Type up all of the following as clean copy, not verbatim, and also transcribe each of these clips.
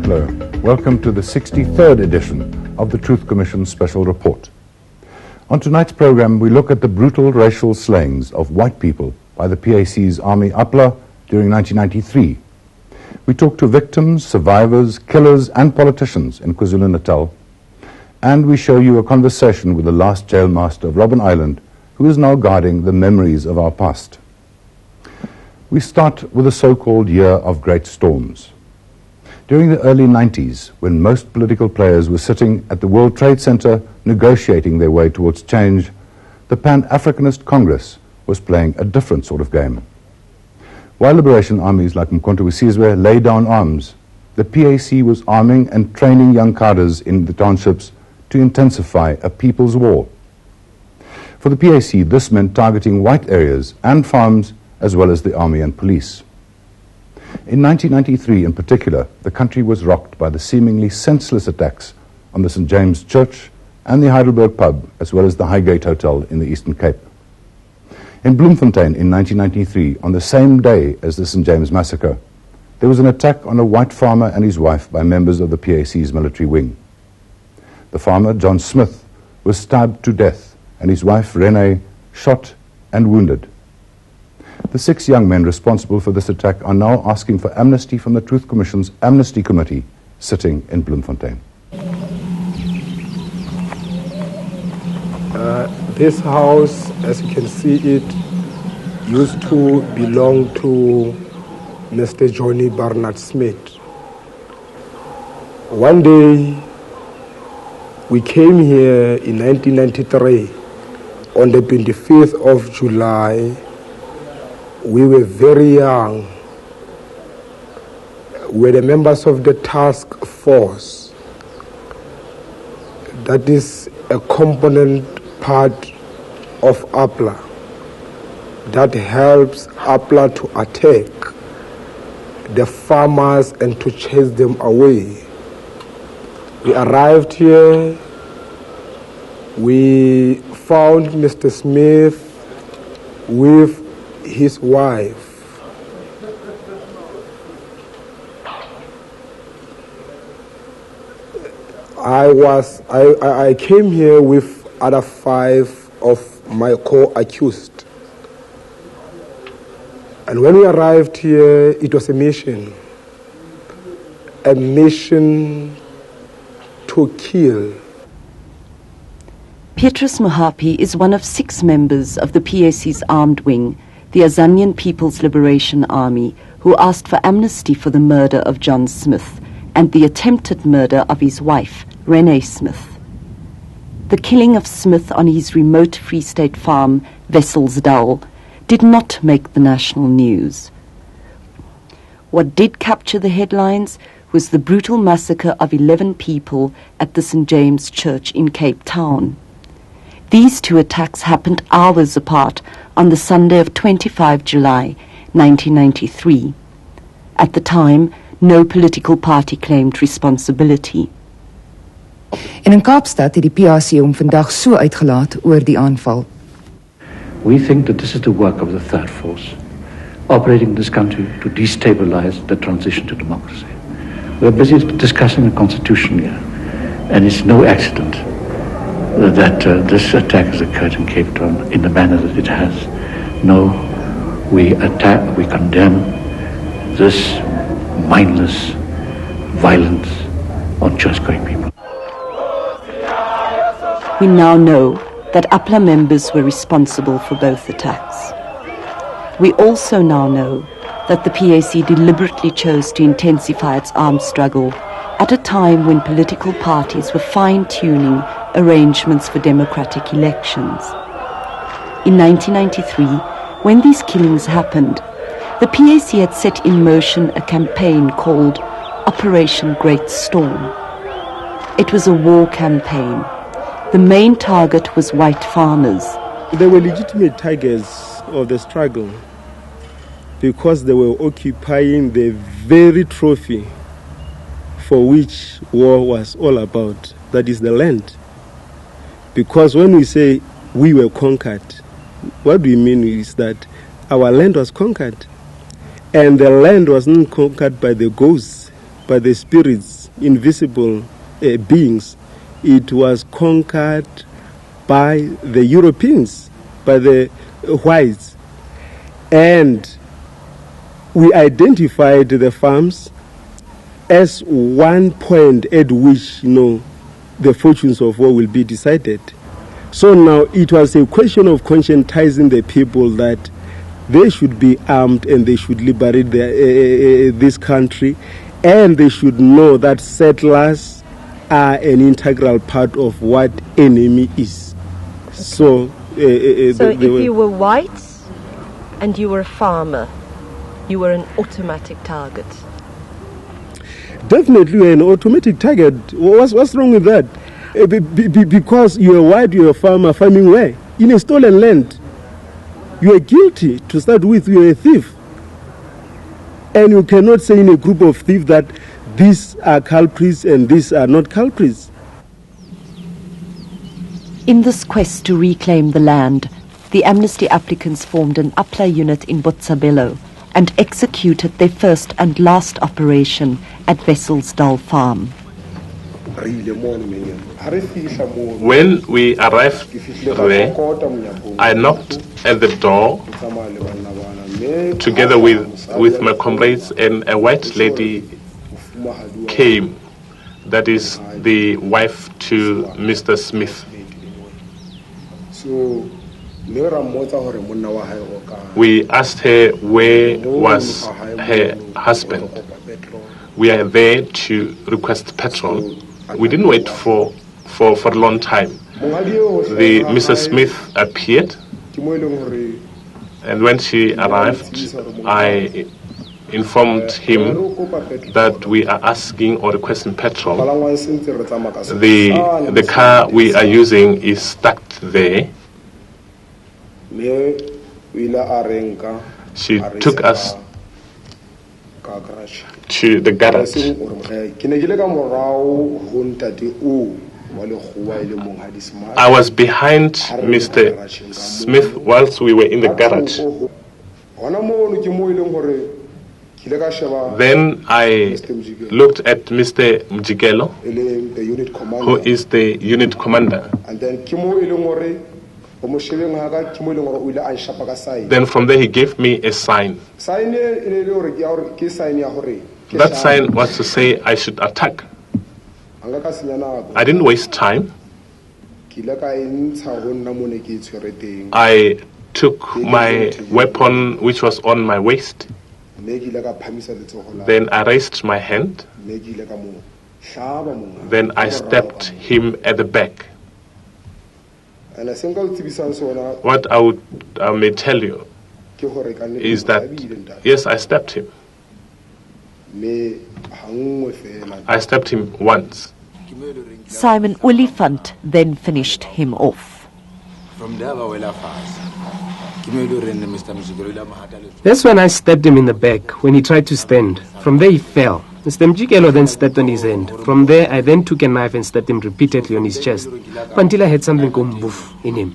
Hello, welcome to the 63rd edition of the Truth Commission's Special Report. On tonight's program, we look at the brutal racial slayings of white people by the PAC's Army UPLA during 1993. We talk to victims, survivors, killers, and politicians in KwaZulu-Natal. And we show you a conversation with the last jailmaster of Robben Island, who is now guarding the memories of our past. We start with the so-called year of great storms. During the early 90s, when most political players were sitting at the World Trade Center negotiating their way towards change, the Pan Africanist Congress was playing a different sort of game. While liberation armies like Umkhonto Sizwe lay down arms, the PAC was arming and training young cadres in the townships to intensify a people's war. For the PAC, this meant targeting white areas and farms as well as the army and police. In 1993 in particular, the country was rocked by the seemingly senseless attacks on the St. James Church and the Heidelberg pub, as well as the Highgate Hotel in the Eastern Cape. In Bloemfontein in 1993, on the same day as the St. James massacre, there was an attack on a white farmer and his wife by members of the PAC's military wing. The farmer, John Smith, was stabbed to death, and his wife, Renee, shot and wounded. The 6 young men responsible for this attack are now asking for amnesty from the Truth Commission's Amnesty Committee sitting in Bloemfontein. This house, as you can see it, used to belong to Mr. Johnny Barnard Smith. One day, we came here in 1993. On the 25th of July, we were very young. We were the members of the task force. That is a component part of UPLA that helps UPLA to attack the farmers and to chase them away. We arrived here. We found Mr. Smith with his wife. I came here with other 5 of my co-accused. And when we arrived here, it was a mission to kill. Petrus Mohapi is one of 6 members of the PAC's armed wing, the Azanian People's Liberation Army, who asked for amnesty for the murder of John Smith and the attempted murder of his wife, Renee Smith. The killing of Smith on his remote Free State farm, Wesselsdal, did not make the national news. What did capture the headlines was the brutal massacre of 11 people at the St. James Church in Cape Town. These 2 attacks happened hours apart on the Sunday of 25 July 1993. At the time, no political party claimed responsibility. En in Kaapstad het die PAC hom vandag so uitgelaat oor die aanval. We think that this is the work of the third force, operating in this country to destabilize the transition to democracy. We're busy discussing the constitution here, and it's no accident that this attack has occurred in Cape Town in the manner that it has. No, we condemn this mindless violence on church-going people. We now know that UPLA members were responsible for both attacks. We also now know that the PAC deliberately chose to intensify its armed struggle at a time when political parties were fine-tuning arrangements for democratic elections. In 1993, when these killings happened, the PAC had set in motion a campaign called Operation Great Storm. It was a war campaign. The main target was white farmers. They were legitimate targets of the struggle because they were occupying the very trophy for which war was all about, that is the land. Because when we say we were conquered, what we mean is that our land was conquered. And the land was not conquered by the ghosts, by the spirits invisible beings. It was conquered by the Europeans, by the whites. And we identified the farms as one point at which, the fortunes of war will be decided. So now it was a question of conscientizing the people that they should be armed and they should liberate this country, and they should know that settlers are an integral part of what enemy is. So if you were white and you were a farmer, you were an automatic target. Definitely an automatic target. What's wrong with that? Because you are white, you are a farmer, farming where? In a stolen land. You are guilty to start with, you are a thief. And you cannot say in a group of thieves that these are culprits and these are not culprits. In this quest to reclaim the land, the Amnesty applicants formed an APLA unit in Botshabelo and executed their first and last operation at Wesselsdal Farm. When we arrived there, I knocked at the door together with my comrades, and a white lady came, that is the wife to Mr. Smith. We asked her where was her husband. We are there to request petrol. We didn't wait for a long time. The Mrs. Smith appeared, and when she arrived, I informed him that we are asking or requesting petrol. The car we are using is stuck there. She took us to the garage. I was behind Mr. Smith whilst we were in the garage. Then I looked at Mr. Mjigelo, who is the unit commander. Then from there he gave me a sign. That sign was to say I should attack. I didn't waste time. I took my weapon, which was on my waist. Then I raised my hand. Then I stabbed him at the back. What I may tell you is that, yes, I stabbed him. I stabbed him once. Simon Olifant then finished him off. That's when I stabbed him in the back, when he tried to stand. From there he fell. Mr. Mjigelo then stepped on his hand. From there I then took a knife and stabbed him repeatedly on his chest, until I had something go boof in him.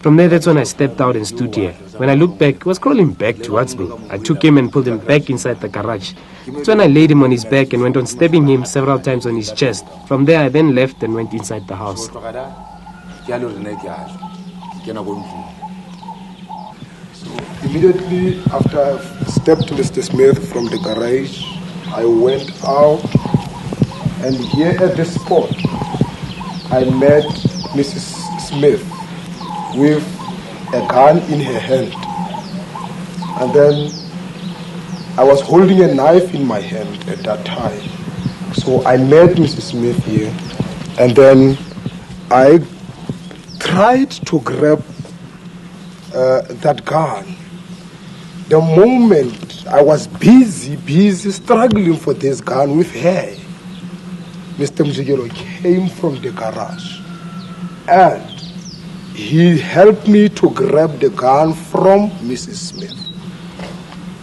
From there, that's when I stepped out and stood here. When I looked back, he was crawling back towards me. I took him and pulled him back inside the garage. That's when I laid him on his back and went on stabbing him several times on his chest. From there, I then left and went inside the house. So immediately after I stepped Mr. Smith from the garage, I went out, and here at this spot, I met Mrs. Smith with a gun in her hand. And then I was holding a knife in my hand at that time. So I met Mrs. Smith here, and then I tried to grab that gun. The moment I was busy struggling for this gun with her, Mr. Mjigelo came from the garage and he helped me to grab the gun from Mrs. Smith,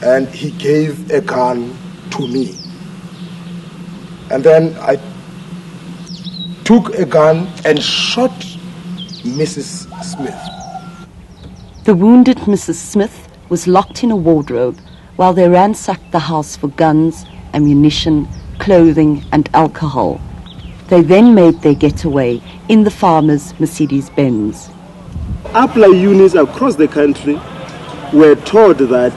and he gave a gun to me. And then I took a gun and shot Mrs. Smith. The wounded Mrs. Smith was locked in a wardrobe while they ransacked the house for guns, ammunition, clothing and alcohol. They then made their getaway in the farmers' Mercedes-Benz. APLA units across the country were told that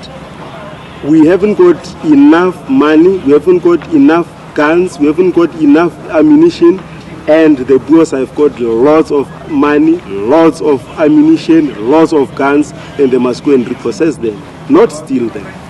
we haven't got enough money, we haven't got enough guns, we haven't got enough ammunition, and the Boers have got lots of money, lots of ammunition, lots of guns, and they must go and repossess them, not steal them.